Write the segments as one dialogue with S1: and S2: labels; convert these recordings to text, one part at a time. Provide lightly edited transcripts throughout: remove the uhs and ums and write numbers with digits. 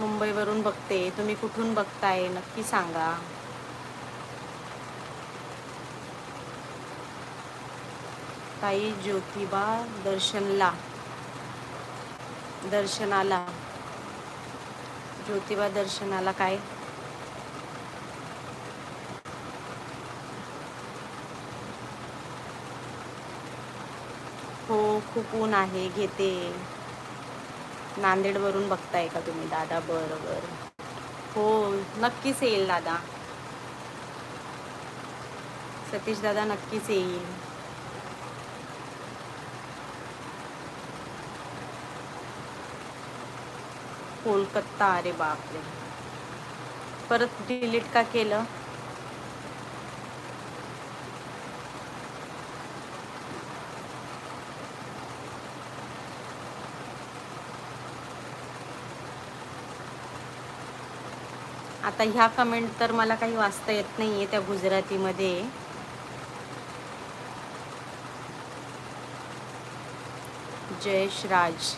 S1: मुंबईवरून बघते. तुम्ही कुठून बघताय नक्की सांगा. ताई ज्योतिबा दर्शनाला ज्योतिबा दर्शनाला काय? हो खूप ऊन आहे. घेते. नांदेडवरून बघताय का तुम्ही दादा? बरं बरं. हो नक्कीच येईल दादा. सतीश दादा नक्कीच येईल. कोलकाता. अरे बापरे. परत डिलीट का केलं? आता ह्या कमेंट तर मला काही वाचता येत नाहीये त्या गुजरातीमध्ये. जयेश राज.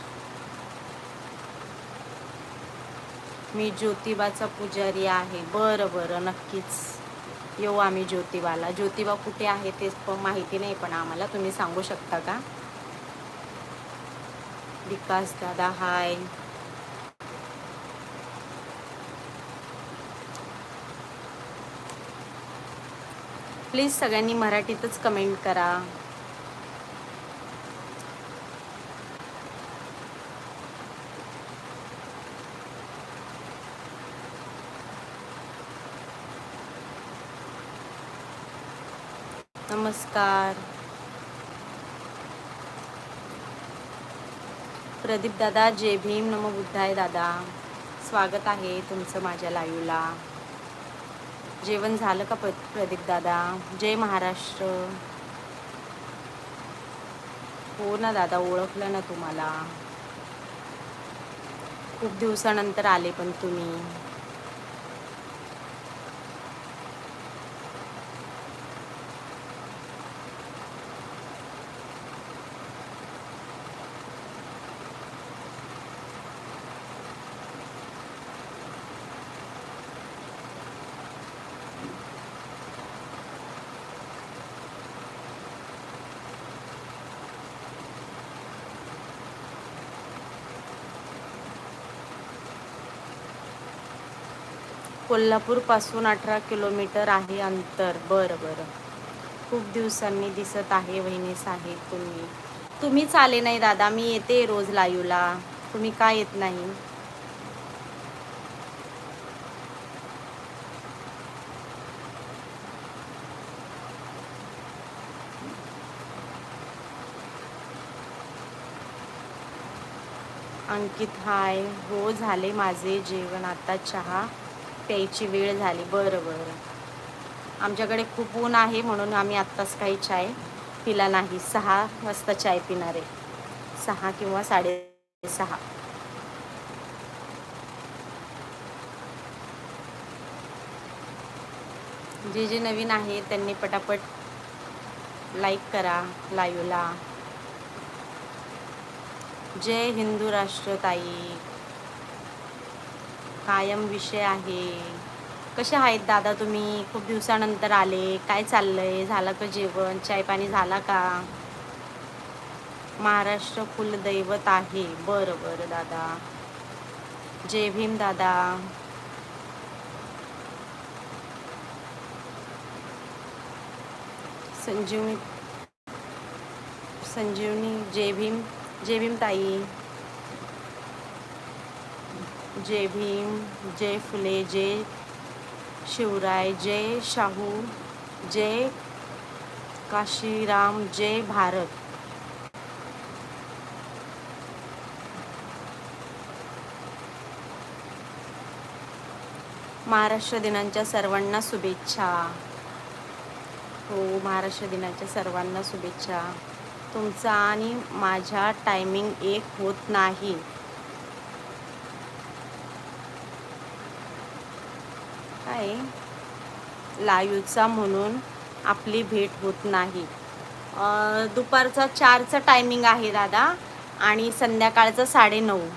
S1: मी ज्योतिबाचा पुजारी आहे. बरं बरं नक्कीच येऊ आम्ही ज्योतिबाला. ज्योतिबा कुठे आहे तेच पण माहिती नाही पण आम्हाला. तुम्ही सांगू शकता का? विकास दादा हाय. प्लीज सगळ्यांनी मराठीतच कमेंट करा. नमस्कार. प्रदीप दादा जय भीम. नमो बुद्धाय दादा. स्वागत आहे तुमचं माझ्या लाईव्हला. जेवण झालं का प्रदीप दादा? जय महाराष्ट्र. हो ना दादा, ओळखलं ना तुम्हाला. खूप दिवसानंतर आले पण तुम्ही. कोल्हापूर पासून 18 किलोमीटर आहे अंतर. बरं बरं. खूप दिवसांनी दिसत आहे वहिनीस आहे तुम्ही. तुम्हीच आले नाही दादा. मी येते रोज लाईव्हला. तुम्ही का येत नाही? अंकित हाय. हो झाले माझे जेवण. आता चहा प्यायची वेळ झाली. बरं बरं. आमच्याकडे खूप ऊन आहे म्हणून आम्ही आत्ताच काही चाय पिला नाही. 6 वाजता चाय पिणार आहे. 6 किंवा 6:30. जे जे नवीन आहे त्यांनी पटापट लाईक करा लाईव्हला. जय हिंदू राष्ट्र ताई. कायम विषय आहे. कसे आहेत दादा तुम्ही? खूप दिवसानंतर आले. काय चाललंय? झालं का जेवण? चाय पाणी झाला का? महाराष्ट्र कुलदैवत आहे. बरं बरं दादा. जय भीम दादा. संजीवनी जय भीम. जय भीम ताई. जय भीम. जय फुले. जय शिवराय. जय शाहू. जय काशीराम. जय भारत. महाराष्ट्र दिनाच्या सर्वांना शुभेच्छा. हो महाराष्ट्र दिनाच्या सर्वांना शुभेच्छा. तुमचा आणि माझा टायमिंग एक होत नाही. काय लाईव्हचा म्हणून आपली भेट होत नाही. दुपारचा 4चा टायमिंग आहे दादा आणि संध्याकाळचं 9:30.